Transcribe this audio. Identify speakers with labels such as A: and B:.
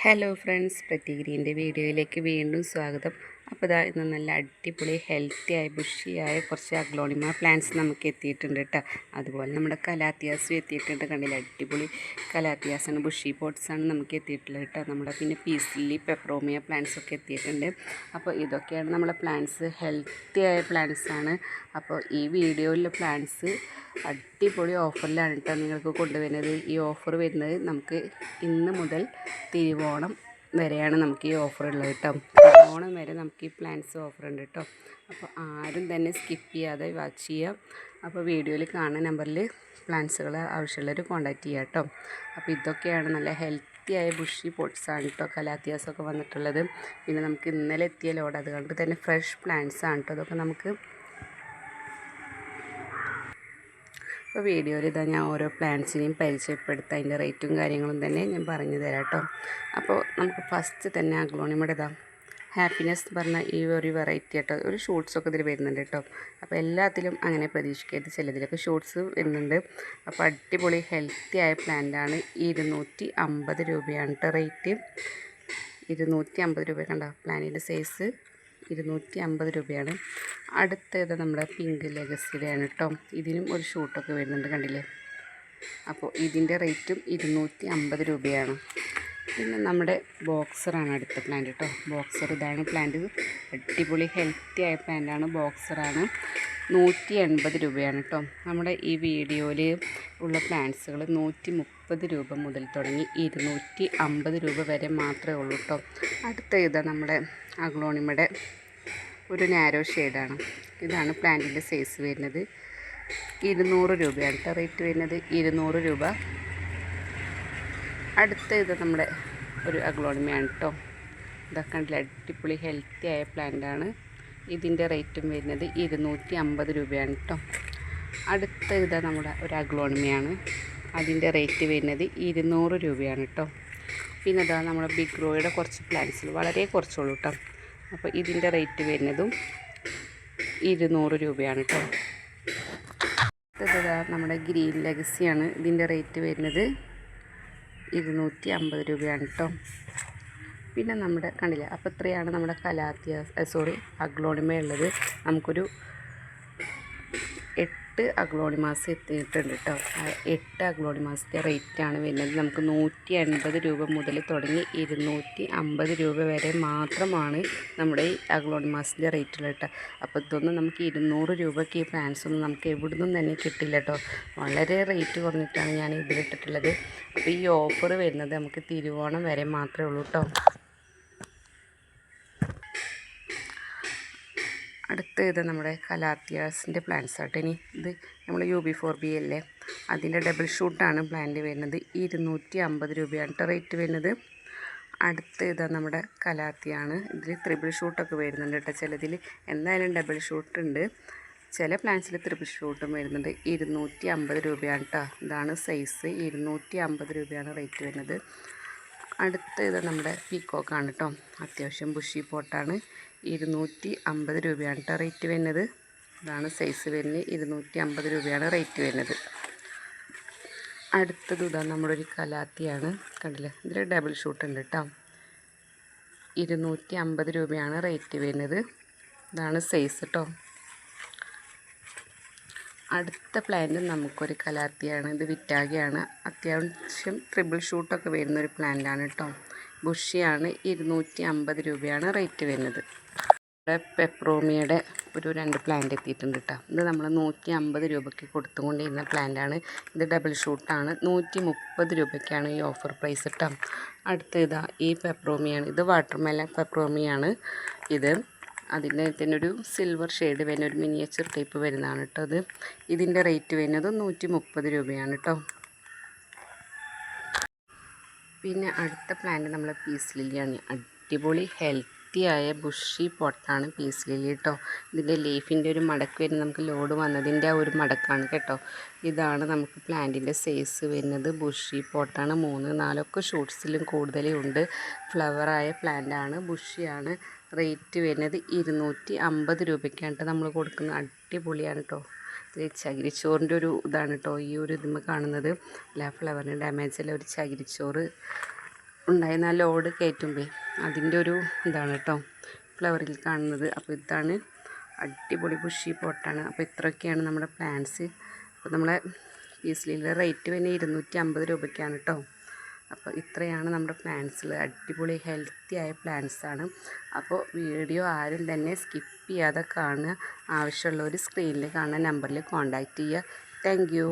A: Hello friends, പ്രത്യഗ്രീൻ്റെ വീഡിയോയിലേക്ക് വീണ്ടും സ്വാഗതം. അപ്പോൾ ഇതാ ഇന്ന് നല്ല അടിപൊളി ഹെൽത്തിയായ ബുഷിയായ കുറച്ച് അഗ്ലോണിമ പ്ലാന്റ്സ് നമുക്ക് എത്തിയിട്ടുണ്ട് കേട്ടോ. അതുപോലെ നമ്മുടെ കലാത്തിയാസും എത്തിയിട്ടുണ്ട്. കണ്ടില്ല, അടിപൊളി കലാത്തിയാസാണ്, ബുഷി പോട്ട്സാണ് നമുക്ക് എത്തിയിട്ടുള്ളത് കേട്ടോ. നമ്മുടെ പിന്നെ പീസ് ലില്ലി, പെപ്പറോമിയ പ്ലാന്റ്സ് ഒക്കെ എത്തിയിട്ടുണ്ട്. അപ്പോൾ ഇതൊക്കെയാണ് നമ്മുടെ പ്ലാന്റ്സ്, ഹെൽത്തിയായ പ്ലാന്റ്സാണ്. അപ്പോൾ ഈ വീഡിയോയിലെ പ്ലാന്റ്സ് അടിപൊളി ഓഫറിലാണ് കേട്ടോ നിങ്ങൾക്ക് കൊണ്ടുവരുന്നത്. ഈ ഓഫർ വരുന്നത് നമുക്ക് ഇന്ന് മുതൽ തിരുവോണം വരെയാണ് നമുക്ക് ഈ ഓഫർ ഉള്ളത് കേട്ടോ. തിരുവോണം വരെ നമുക്ക് ഈ പ്ലാൻസ് ഓഫർ ഉണ്ട് കേട്ടോ. അപ്പോൾ ആരും തന്നെ സ്കിപ്പ് ചെയ്യാതെ വാച്ച് ചെയ്യാം. അപ്പോൾ വീഡിയോയിൽ കാണുന്ന നമ്പറിൽ പ്ലാൻസുകൾ ആവശ്യമുള്ളവർ കോൺടാക്റ്റ് ചെയ്യാം കേട്ടോ. അപ്പോൾ ഇതൊക്കെയാണ് നല്ല ഹെൽത്തിയായ ബുഷി പോട്ട്സാണ് കേട്ടോ കലാത്തിയാസൊക്കെ വന്നിട്ടുള്ളത്. പിന്നെ നമുക്ക് ഇന്നലെ എത്തിയ ലോഡ്, അതുകൊണ്ട് തന്നെ ഫ്രഷ് പ്ലാന്റ്സ് ആണ് കേട്ടോ. അതൊക്കെ നമുക്ക് അപ്പോൾ വീഡിയോയിൽ ഇതാ ഞാൻ ഓരോ പ്ലാന്റ്സിനെയും പരിചയപ്പെടുത്താം. അതിൻ്റെ റേറ്റും കാര്യങ്ങളും തന്നെ ഞാൻ പറഞ്ഞു തരാം കേട്ടോ. അപ്പോൾ നമുക്ക് ഫസ്റ്റ് തന്നെ അഗ്ലോണിമയുടെ ഇതാ ഹാപ്പിനെസ് എന്ന് പറഞ്ഞ ഈ ഒരു വെറൈറ്റി കേട്ടോ. ഒരു ഷൂട്ട്സൊക്കെ ഇതിൽ വരുന്നുണ്ട് കേട്ടോ. അപ്പോൾ എല്ലാത്തിലും അങ്ങനെ പ്രതീക്ഷിക്കരുത്, ചിലതിലൊക്കെ ഷൂട്ട്സ് വരുന്നുണ്ട്. അപ്പോൾ അടിപൊളി ഹെൽത്തി ആയ പ്ലാന്റാണ്. 250 രൂപയാണ് കേട്ടോ റേറ്റ്. 250 രൂപ കണ്ടോ, പ്ലാന്റിൻ്റെ സൈസ് 250 രൂപയാണ്. അടുത്തത് നമ്മുടെ പിങ്ക് ലെഗസിയുടെയാണ് കേട്ടോ. ഇതിനും ഒരു ഷൂട്ടൊക്കെ വരുന്നുണ്ട്, കണ്ടില്ലേ. അപ്പോൾ ഇതിൻ്റെ റേറ്റും 250 രൂപയാണ്. പിന്നെ നമ്മുടെ ബോക്സറാണ് അടുത്ത പ്ലാന്റ് കേട്ടോ. ബോക്സർ ഇതാണ് പ്ലാന്റ്, അടിപൊളി ഹെൽത്തി ആയ പ്ലാന്റാണ്, ബോക്സറാണ്. 180 രൂപയാണ് കേട്ടോ. നമ്മുടെ ഈ വീഡിയോയിൽ ഉള്ള പ്ലാന്റ്സുകൾ 130 രൂപ മുതൽ തുടങ്ങി 250 രൂപ വരെ മാത്രമേ ഉള്ളൂ കേട്ടോ. അടുത്ത ഇതാ നമ്മുടെ അഗ്ലോണിമയുടെ ഒരു നാരോ ഷെയ്ഡാണ്. ഇതാണ് പ്ലാന്റിൻ്റെ സൈസ് വരുന്നത്. 200 രൂപയാണ് കേട്ടോ റേറ്റ് വരുന്നത്, 200 രൂപ. അടുത്ത ഇത് നമ്മുടെ ഒരു അഗ്ലോണിമയാണ് കേട്ടോ. ഇതൊക്കെ അടിപൊളി ഹെൽത്തി ആയ പ്ലാന്റാണ്. ഇതിൻ്റെ റേറ്റും വരുന്നത് 250 രൂപയാണ് കേട്ടോ. അടുത്ത ഇത് നമ്മുടെ ഒരു അഗ്ലോണിമയാണ്. അതിൻ്റെ റേറ്റ് വരുന്നത് 200 രൂപയാണ് കേട്ടോ. പിന്നെ ഇതാ നമ്മുടെ ബിഗ് റോയുടെ കുറച്ച് പ്ലാന്റ്സിൽ വളരെ കുറച്ചുള്ളൂ കേട്ടോ. അപ്പോൾ ഇതിൻ്റെ റേറ്റ് വരുന്നതും 200 രൂപയാണ് കേട്ടോ. അടുത്തത് നമ്മുടെ ഗ്രീൻ ലെഗസിയാണ്. ഇതിൻ്റെ റേറ്റ് വരുന്നത് 250 രൂപയാണ് കേട്ടോ. പിന്നെ നമ്മുടെ കണ്ടില്ല. അപ്പോൾ ഇത്രയാണ് നമ്മുടെ അഗ്ലോണിമ ഉള്ളത്. നമുക്കൊരു 8 അഗ്ലോണിമാസ് എത്തിയിട്ടുണ്ട് കേട്ടോ. 8 അഗ്ലോണിമാസിൻ്റെ റേറ്റാണ് വരുന്നത്. നമുക്ക് 180 രൂപ മുതൽ തുടങ്ങി 250 രൂപ വരെ മാത്രമാണ് നമ്മുടെ ഈ അഗ്ലോണിമാസിൻ്റെ റേറ്റുള്ളത് കേട്ടോ. അപ്പോൾ ഇതൊന്നും നമുക്ക് 200 രൂപയ്ക്ക് ഈ പ്ലാന്റ്സൊന്നും നമുക്ക് എവിടുന്നും തന്നെ കിട്ടില്ല കേട്ടോ. വളരെ റേറ്റ് കുറഞ്ഞിട്ടാണ് ഞാൻ ഇതിലിട്ടിട്ടുള്ളത്. അപ്പോൾ ഈ ഓഫർ വരുന്നത് നമുക്ക് തിരുവോണം വരെ മാത്രമേ ഉള്ളൂ കേട്ടോ. അടുത്ത ഇത് നമ്മുടെ കലാത്തിയാസിൻ്റെ പ്ലാന്റ്സ് ആട്ടോ. ഇനി ഇത് നമ്മൾ UB4B അല്ലേ, അതിൻ്റെ ഡബിൾ ഷൂട്ടാണ് പ്ലാന്റ് വരുന്നത്. 250 രൂപയാണ് കേട്ടോ റേറ്റ് വരുന്നത്. അടുത്ത ഇതാ നമ്മുടെ കലാത്തിയാണ്. ഇതിൽ ത്രിബിൾ ഷൂട്ടൊക്കെ വരുന്നുണ്ട് കേട്ടോ. ചിലതിൽ എന്തായാലും ഡബിൾ ഷൂട്ട് ഉണ്ട്, ചില പ്ലാന്റ്സിൽ ത്രിബിൾ ഷൂട്ടും വരുന്നുണ്ട്. 250 രൂപയാണ് കേട്ടോ. ഇതാണ് സൈസ്, 250 രൂപയാണ് റേറ്റ് വരുന്നത്. അടുത്ത ഇത് നമ്മുടെ പീക്കോക്കാണ് കേട്ടോ. അത്യാവശ്യം ബുഷി പോട്ടാണ്. 250 രൂപയാണ് കേട്ടോ റേറ്റ് വരുന്നത്. ഇതാണ് സൈസ് വരുന്നത്, 250 രൂപയാണ് റേറ്റ് വരുന്നത്. അടുത്തത് ഇതാ നമ്മുടെ ഒരു കലാത്തിയാണ്, കണ്ടില്ലേ. ഇതിൽ ഡബിൾ ഷൂട്ട് ഉണ്ട് കേട്ടോ. 250 രൂപയാണ് റേറ്റ് വരുന്നത്. ഇതാണ് സൈസ് കേട്ടോ. അടുത്ത പ്ലാന്റ് നമുക്കൊരു കലാത്തിയാണ്. ഇത് വിറ്റാഗയാണ്. അത്യാവശ്യം ട്രിപ്പിൾ ഷൂട്ടൊക്കെ വരുന്നൊരു പ്ലാന്റാണ് കേട്ടോ. ബുഷിയാണ്. 250 രൂപയാണ് റേറ്റ് വരുന്നത്. പെപ്പറോമിയുടെ ഒരു 2 പ്ലാന്റ് എത്തിയിട്ടുണ്ട് കേട്ടോ. ഇത് നമ്മൾ 150 രൂപയ്ക്ക് കൊടുത്തുകൊണ്ടിരുന്ന പ്ലാന്റാണ്. ഇത് ഡബിൾ ഷൂട്ടാണ്. 130 രൂപയ്ക്കാണ് ഈ ഓഫർ പ്രൈസ് കേട്ടോ. അടുത്ത ഇതാ ഈ പെപ്പറോമിയാണ്. ഇത് വാട്ടർമെലൺ പെപ്പറോമിയാണ്. ഇത് അതിൻ്റെ തന്നെ ഒരു സിൽവർ ഷെയ്ഡ് വരുന്ന ഒരു മിനിയേച്ചർ ടൈപ്പ് വരുന്നതാണ് കേട്ടോ. ഇതിൻ്റെ റേറ്റ് വരുന്നത് 130 രൂപയാണ് കേട്ടോ. പിന്നെ അടുത്ത പ്ലാന്റ് നമ്മളെ പീസ് ലില്ലിയാണ്. അടിപൊളി ഹെൽത്തിയായ ബുഷി പോട്ടാണ് പീസ് ലില്ലി കേട്ടോ. ഇതിൻ്റെ ലീഫിൻ്റെ ഒരു മടക്ക് വരുന്നത് നമുക്ക് ലോഡ് വന്നതിൻ്റെ ആ ഒരു മടക്കാണ് കേട്ടോ. ഇതാണ് നമുക്ക് പ്ലാന്റിൻ്റെ സൈസ് വരുന്നത്. ബുഷി പോട്ടാണ്. 3, 4 ഷൂട്ട്സിലും കൂടുതലും ഉണ്ട്. ഫ്ലവറായ പ്ലാന്റാണ്, ബുഷിയാണ്. റേറ്റ് വരുന്നത് 250 രൂപയ്ക്കാണ് കേട്ടോ നമ്മൾ കൊടുക്കുന്നത്. അടിപൊളിയാണ് കേട്ടോ. ഇത് ചകിരിച്ചോറിൻ്റെ ഒരു ഇതാണ് കേട്ടോ. ഈ ഒരു ഇതിന്മേൽ കാണുന്നത് ഫ്ലവറിന് ഡാമേജ് അല്ല, ഒരു ചകിരിച്ചോറ് ഉണ്ടായിരുന്ന ആ ലോഡ് കയറ്റുമ്പോൾ അതിൻ്റെ ഒരു ഇതാണ് കേട്ടോ ഫ്ലവറിൽ കാണുന്നത്. അപ്പോൾ ഇതാണ് അടിപൊളി ബുഷി പോട്ടാണ്. അപ്പോൾ ഇത്രയൊക്കെയാണ് നമ്മുടെ പ്ലാന്റ്സ്. അപ്പോൾ നമ്മളെ പീസ്ലിയുടെ റേറ്റ് പിന്നെ 250 രൂപയ്ക്കാണ് കേട്ടോ. അപ്പോൾ ഇത്രയാണ് നമ്മുടെ പ്ലാന്റ്സിൽ അടിപൊളി ഹെൽത്തി ആയ പ്ലാന്റ്സാണ്. അപ്പോൾ വീഡിയോ ആരും തന്നെ സ്കിപ്പ് ചെയ്യാതെ കാണുക. ആവശ്യമുള്ളവർ സ്ക്രീനിൽ കാണുന്ന നമ്പറിൽ കോൺടാക്റ്റ് ചെയ്യുക. Thank you.